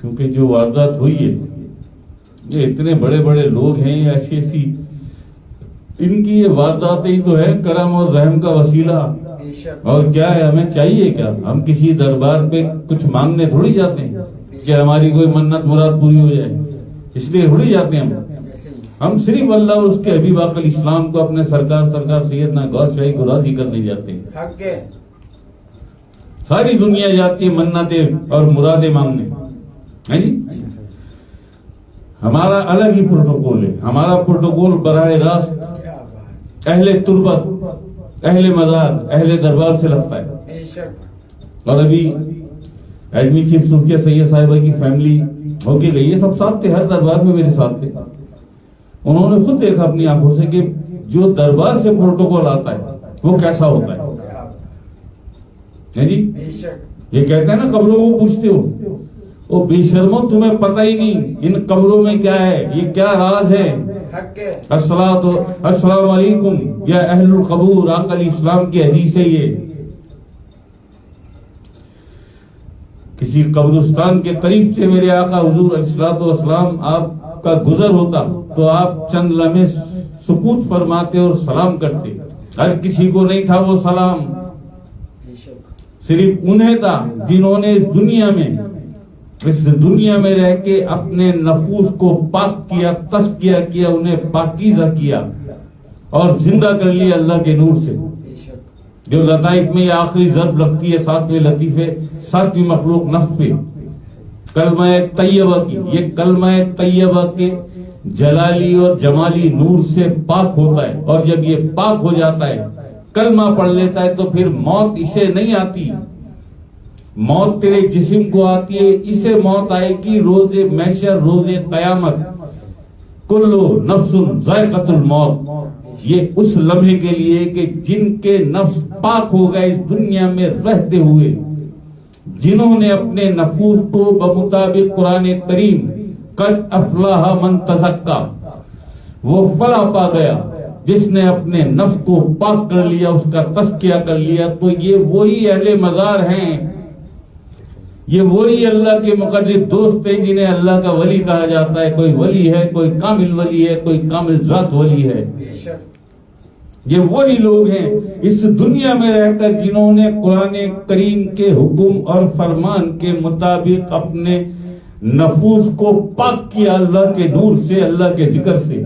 کیونکہ جو واردات ہوئی ہے، یہ اتنے بڑے بڑے لوگ ہیں، ایسی ایسی، ان کی یہ وارداتیں ہی تو ہے کرم اور رحم کا وسیلہ. اور کیا ہے، ہمیں چاہیے کیا؟ ہم کسی دربار پہ کچھ مانگنے تھوڑی جاتے ہیں کہ ہماری کوئی منت مراد پوری ہو جائے، اس لیے تھوڑی جاتے ہیں ہم صرف اللہ اور اس کے حبیب آقا الاسلام کو، اپنے سرکار سیدنا غوث شاہی کو راضی کرنے جاتے ہیں. ساری دنیا جاتی ہے منتیں اور مرادیں مانگنے، ہے جی. ہمارا الگ ہی پروٹوکول ہے. ہمارا پروٹوکول براہ راست اہل تربت، اہل مزار، اہل دربار سے لگتا ہے. اور ابھی ایڈمن چیف صوفیہ سید صاحبہ کی فیملی ہو کے گئی ہے، سب ساتھ تھے، ہر دربار میں میرے ساتھ تھے. انہوں نے خود دیکھا اپنی آنکھوں سے کہ جو دربار سے پروٹوکول آتا ہے وہ کیسا ہوتا ہے جی. یہ کہتے ہیں نا قبروں کو پوچھتے ہو، وہ بے شرمو تمہیں پتہ ہی نہیں ان قبروں میں کیا ہے، یہ کیا راز ہے. السلام علیکم یا اہل القبور، آقا علیہ السلام کی حدیث ہے. یہ کسی قبرستان کے قریب سے میرے آقا حضور علیہ الصلوۃ والسلام آپ کا گزر ہوتا تو آپ چند لمحے سکوت فرماتے اور سلام کرتے. ہر کسی کو نہیں تھا وہ سلام، صرف انہیں تھا جنہوں نے اس دنیا میں رہ کے اپنے نفوس کو پاک کیا، تزکیہ کیا، انہیں پاکیزہ کیا اور زندہ کر لیا اللہ کے نور سے. جو لطائف میں یہ آخری ضرب لگتی ہے، ساتویں لطیفے، ساتویں مخلوق نفس پہ، کلمہ طیبہ کی. یہ کلمہ طیبہ کے جلالی اور جمالی نور سے پاک ہوتا ہے، اور جب یہ پاک ہو جاتا ہے، کلمہ پڑھ لیتا ہے، تو پھر موت اسے نہیں آتی. موت تیرے جسم کو آتی ہے، اسے موت آئے گی روز محشر، روز قیامت. کلو نفس ذائقۃ الموت. یہ اس لمحے کے لیے کہ جن کے نفس پاک ہو گئے اس دنیا میں رہتے ہوئے، جنہوں نے اپنے نفوس کو بمطابق قرآن کریم قد افلاح من تزکا، وہ فلاح پا گیا جس نے اپنے نفس کو پاک کر لیا، اس کا تزکیہ کر لیا. تو یہ وہی اہل مزار ہیں، یہ وہی اللہ کے مقرب دوست ہیں جنہیں اللہ کا ولی کہا جاتا ہے. کوئی ولی ہے، کوئی کامل ولی ہے، کوئی کامل ذات ولی ہے. یہ وہی لوگ ہیں اس دنیا میں رہ کر جنہوں نے قرآن کریم کے حکم اور فرمان کے مطابق اپنے نفوس کو پاک کیا اللہ کے نور سے، اللہ کے ذکر سے.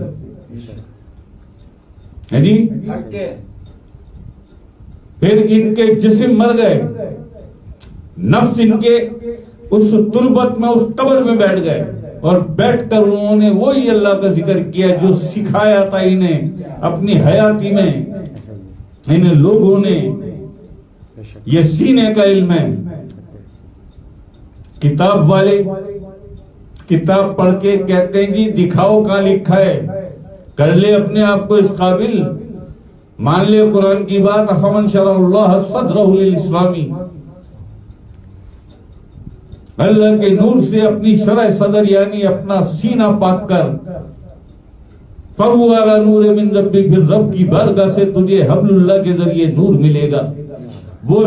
ہے جی. پھر ان کے جسم مر گئے، نفس ان کے اس تربت میں، اس قبر میں بیٹھ گئے، اور بیٹھ کر انہوں نے وہی اللہ کا ذکر کیا جو سکھایا تھا انہیں اپنی حیاتی میں. ان لوگوں نے، یہ سینے کا علم ہے. کتاب والے کتاب پڑھ کے کہتے ہیں جی دکھاؤ کہاں لکھا ہے، کر لے اپنے آپ کو اس قابل، مان لے قرآن کی بات. افمن شرح اللہ صدرہ للاسلامی، اللہ کے نور سے اپنی شرح صدر یعنی اپنا سینہ پاک کر، فَهُوَ عَلَى نُورٍ مِّن رَبِّكَ، پھر رب کی بارگاہ سے تجھے حبل اللہ کے ذریعے نور ملے گا. وہ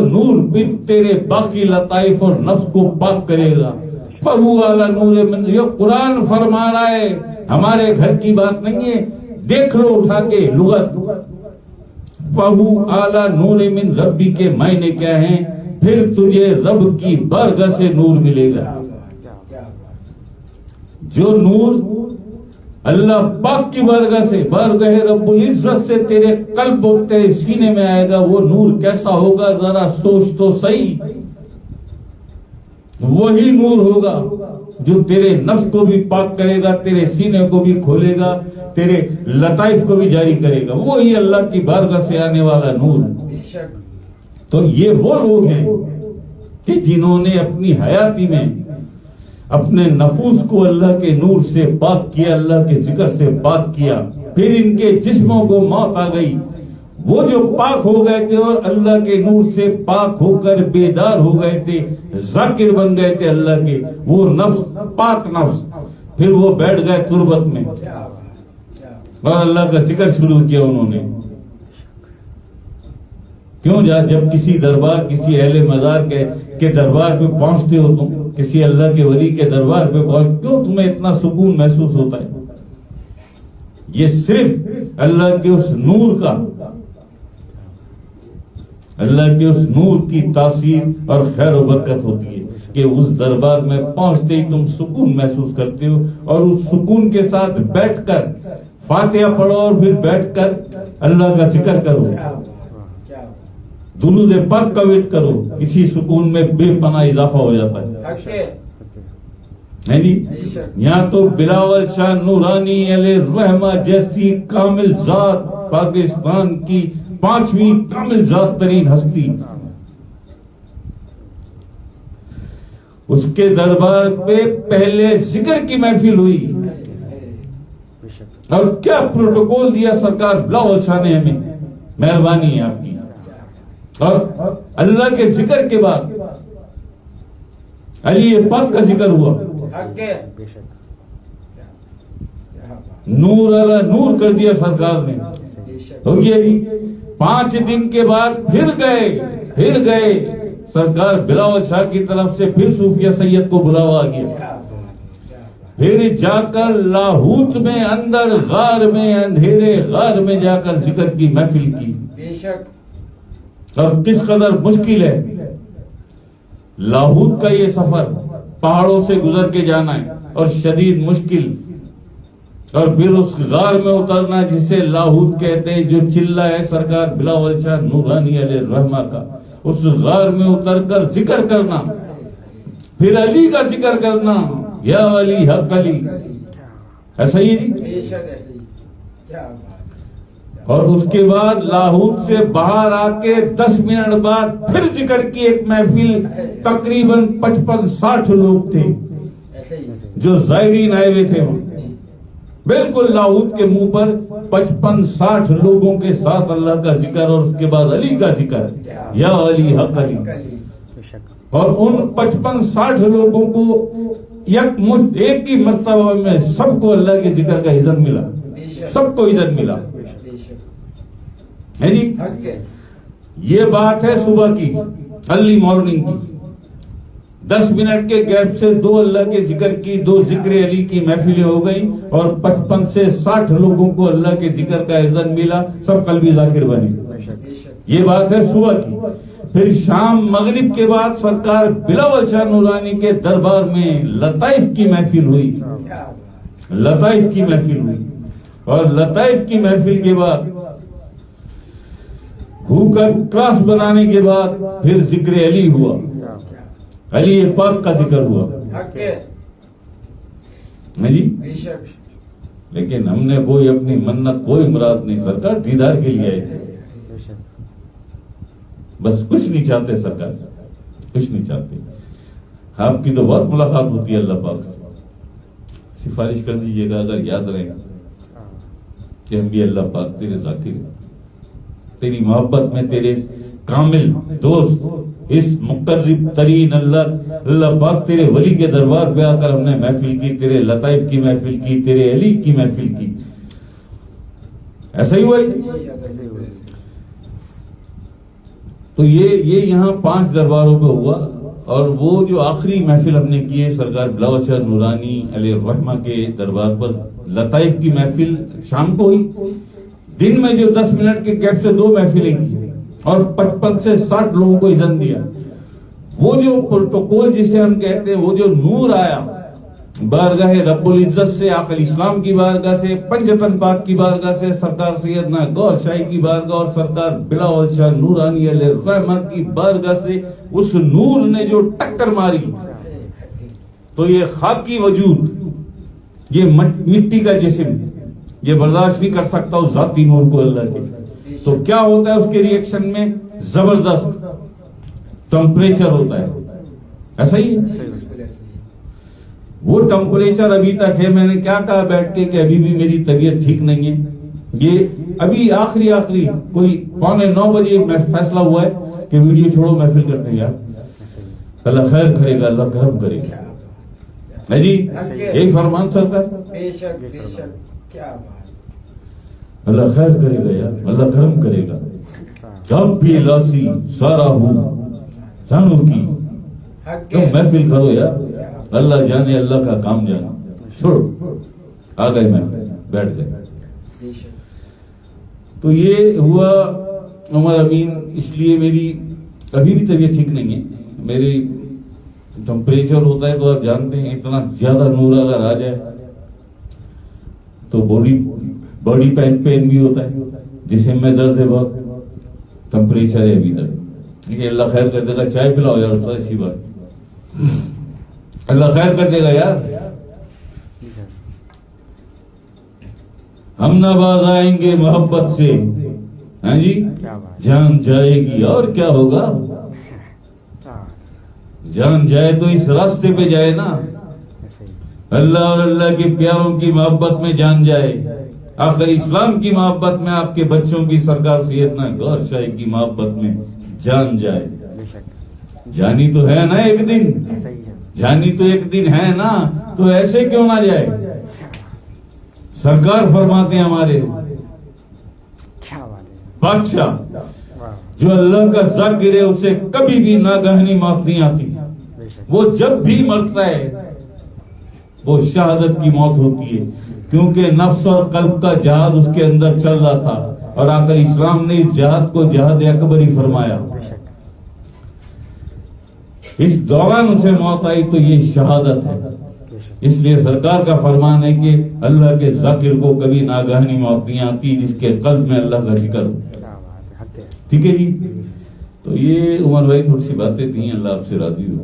نور پھر تیرے باقی لطائف اور نفس کو پاک کرے گا. فَهُوَ عَلَى نُورٍ مِّن، یہ قرآن فرما رہا ہے، ہمارے گھر کی بات نہیں ہے. دیکھ لو اٹھا کے لغت. فَهُوَ عَلَى نُورٍ مِّن رَبِّكَ کے معنی کیا ہیں؟ پھر تجھے رب کی بارگاہ سے نور ملے گا. جو نور اللہ پاک کی بارگاہ سے، بارگاہ رب العزت سے تیرے قلب اور تیرے سینے میں آئے گا، وہ نور کیسا ہوگا ذرا سوچ تو صحیح. وہی نور ہوگا جو تیرے نفس کو بھی پاک کرے گا، تیرے سینے کو بھی کھولے گا، تیرے لطائف کو بھی جاری کرے گا. وہی اللہ کی بارگاہ سے آنے والا نور. تو یہ وہ لوگ ہیں کہ جنہوں نے اپنی حیاتی میں اپنے نفوس کو اللہ کے نور سے پاک کیا، اللہ کے ذکر سے پاک کیا. پھر ان کے جسموں کو موت آ گئی. وہ جو پاک ہو گئے تھے اور اللہ کے نور سے پاک ہو کر بیدار ہو گئے تھے، ذاکر بن گئے تھے اللہ کے، وہ نفس پاک نفس، پھر وہ بیٹھ گئے تربت میں اور اللہ کا ذکر شروع کیا انہوں نے. کیوں جب کسی دربار، کسی اہل مزار کے دربار پہ پہنچتے ہو تم، کسی اللہ کے ولی کے دربار پہ کیوں تمہیں اتنا سکون محسوس ہوتا ہے؟ یہ صرف اللہ کے اس نور کا، اللہ کے اس نور کی تاثیر اور خیر و برکت ہوتی ہے کہ اس دربار میں پہنچتے ہی تم سکون محسوس کرتے ہو، اور اس سکون کے ساتھ بیٹھ کر فاتحہ پڑھو اور پھر بیٹھ کر اللہ کا ذکر کرو، درود پاک کا ویٹ کرو، اسی سکون میں بے پناہ اضافہ ہو جاتا ہے۔ جی یہاں تو بلاول شاہ نورانی علیہ الرحمہ جیسی کامل ذات، پاکستان کی 5ویں کامل ذات ترین ہستی، اس کے دربار پہ پہلے ذکر کی محفل ہوئی، اور کیا پروٹوکول دیا سرکار بلاول شاہ نے ہمیں، مہربانی ہے آپ کی۔ اور اللہ کے ذکر کے بعد علی پاک کا ذکر ہوا، نور علی نور کر دیا سرکار نے، ہو گیا جی۔ 5 دن کے بعد پھر گئے سرکار بلاول شاہ کی طرف سے، پھر صوفیہ سید کو بلاوا آ گیا، پھر جا کر لاہوت میں اندر غار میں، اندھیرے غار میں جا کر ذکر کی محفل کی۔ اور کس قدر مشکل ہے لاہوت کا یہ سفر، پہاڑوں سے گزر کے جانا ہے اور شدید مشکل، اور پھر اس غار میں اترنا جسے لاہوت کہتے ہیں، جو چلہ ہے سرکار بلاول شاہ نورانی علیہ الرحمہ کا، اس غار میں اتر کر ذکر کرنا، پھر علی کا ذکر کرنا، یا علی حق علی، ایسا ہی جی۔ اور اس کے بعد لاہوت سے باہر آ کے 10 منٹ بعد پھر ذکر کی ایک محفل، تقریباً 55-60 لوگ تھے جو زائرین آئے ہوئے تھے، بالکل لاہوت کے منہ پر 55-60 لوگوں کے ساتھ اللہ کا ذکر، اور اس کے بعد علی کا ذکر، یا علی حق علی۔ اور ان 55-60 لوگوں کو ایک ہی مرتبہ میں سب کو اللہ کے ذکر کا عزت ملا، سب کو عزت ملا ہے جی۔ یہ بات ہے صبح کی، ارلی مارننگ کی، 10 منٹ کے گیپ سے 2 اللہ کے ذکر کی، 2 ذکر علی کی محفلیں ہو گئی، اور 55 سے 60 لوگوں کو اللہ کے ذکر کا عزت ملا، سب قلبی ذاکر بنے۔ یہ بات ہے صبح کی۔ پھر شام مغرب کے بعد سرکار بلاول شاہ نورانی کے دربار میں لطائف کی محفل ہوئی، لطائف کی محفل ہوئی، اور لطائف کی محفل کے بعد ہوکر کراس بنانے کے بعد پھر ذکر علی ہوا، علی پاک کا ذکر ہوا جی۔ لیکن ہم نے کوئی اپنی منت، کوئی مراد نہیں، سرکار دیدار کے لیے آئے تھے، بس کچھ نہیں چاہتے سرکار، کچھ نہیں چاہتے۔ آپ کی تو بہت ملاقات ہوتی ہے اللہ پاک سے، سفارش کر دیجئے گا اگر یاد رہے گا کہ ہم بھی اللہ پاک تیرے ذاکر ہیں، تیری محبت میں تیرے کامل دوست، اس مقرب ترین اللہ پاک تیرے ولی کے دربار پہ آ کر ہم نے محفل کی، تیرے لطائف کی محفل کی، تیرے علی کی محفل کی، ایسا ہی ہوا ہی۔ تو یہ یہاں 5 درباروں پہ ہوا، اور وہ جو آخری محفل ہم نے کی ہے سرکار بلاول شاہ نورانی علیہ الرحمہ کے دربار پر، لطائف کی محفل شام کو ہوئی، دن میں جو 10 منٹ کے گیپ سے 2 محفلیں کی، اور 55 سے 60 لوگوں کو اذن دیا۔ وہ جو پروٹوکول جسے ہم کہتے ہیں، وہ جو نور آیا بارگاہ رب العزت سے، آقا اسلام کی بارگاہ سے، پنجتن پاک کی بارگاہ سے، سرکار سیدنا گور شاہی کی بارگاہ اور سرکار بلاول شاہ نورانی علیہ الرحمہ کی بارگاہ سے، اس نور نے جو ٹکر ماری، تو یہ خاکی وجود، یہ مٹی کا جسم، یہ برداشت نہیں کر سکتا اس ذاتی نور کو اللہ کے۔ تو کیا ہوتا ہے اس کے ریئیکشن میں؟ زبردست ٹمپریچر ہوتا ہے، ایسا ہی ہے۔ وہ ٹمپریچر ابھی تک ہے، میں نے کیا کہا بیٹھ کے کہ ابھی بھی میری طبیعت ٹھیک نہیں ہے، یہ ابھی آخری کوئی 8:45 بجے فیصلہ ہوا ہے کہ ویڈیو چھوڑو، محفل کرتے ہیں یار، اللہ خیر کرے گا، اللہ کرم کرے گا جی، یہی فرمان سرکار، اللہ خیر کرے گا یار، اللہ کرم کرے گا جب بھی لاسی سارا ہوں جانو کی تم محفل کرو یار، اللہ جانے اللہ کا کام جانا، چھوڑو آ گئے محفل بیٹھ جائے۔ تو یہ ہوا عمر امین، اس لیے میری ابھی بھی طبیعت ٹھیک نہیں ہے، میری ٹمپریچر ہوتا ہے تو آپ جانتے ہیں اتنا زیادہ نور اگر آ جائے تو باڈی پین بھی ہوتا ہے، جسم میں درد ہے، بہت ٹمپریچر ہے ابھی تک، ٹھیک ہے اللہ خیر کر دے گا، چائے پلاؤ یار استاد، اچھی بات، اللہ خیر کر دے گا یار۔ ہم نواز آئیں گے محبت سے، ہاں جی جان جائے گی اور کیا ہوگا، جان جائے تو اس راستے پہ جائے نا، اللہ اور اللہ کے پیاروں کی محبت میں جان جائے، آخر اسلام کی محبت میں، آپ کے بچوں کی سرکار سیدنا گور شاہی کی محبت میں جان جائے۔ جانی تو ہے نا ایک دن، جانی تو ایک دن ہے نا، تو ایسے کیوں نہ جائے؟ سرکار فرماتے ہیں ہمارے بادشاہ جو اللہ کا ذاکر ہے اسے کبھی بھی ناگہانی موت نہیں آتی، وہ جب بھی مرتا ہے وہ شہادت کی موت ہوتی ہے، کیونکہ نفس اور قلب کا جہاد اس کے اندر چل رہا تھا، اور آخر اسلام نے اس جہاد کو جہاد اکبر ہی فرمایا۔ اس دوران اسے موت آئی تو یہ شہادت ہے، اس لیے سرکار کا فرمان ہے کہ اللہ کے ذاکر کو کبھی ناگہانی موت نہیں آتی جس کے قلب میں اللہ کا ذکر ہو۔ ٹھیک ہے جی، تو یہ عمر بھائی تھوڑی سی باتیں تھیں، اللہ آپ سے راضی ہو،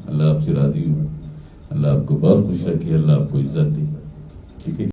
اللہ آپ سے راضی ہو، اللہ آپ کو بہت خوش رکھے، اللہ آپ کو عزت دے، ٹھیک ہے۔